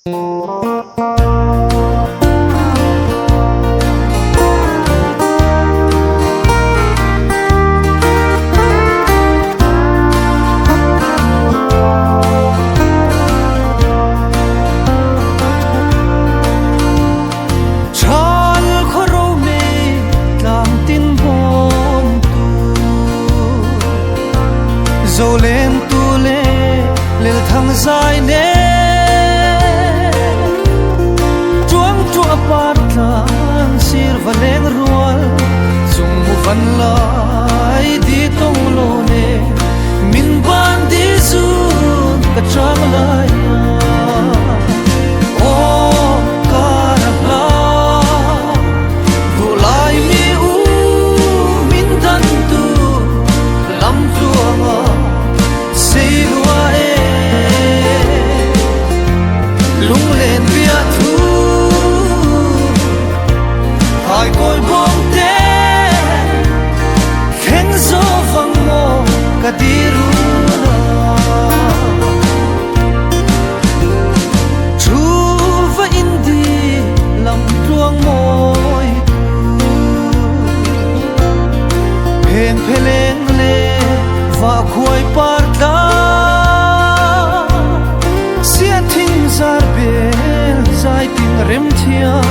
dầu lên tu lê lên thăng dài nè chuông chua bát lan sir và lên rual dùng một văn lại đi tông lô nè min ban đi sun cả trang lại khôi part la sia thinh zar be zai tin rem thia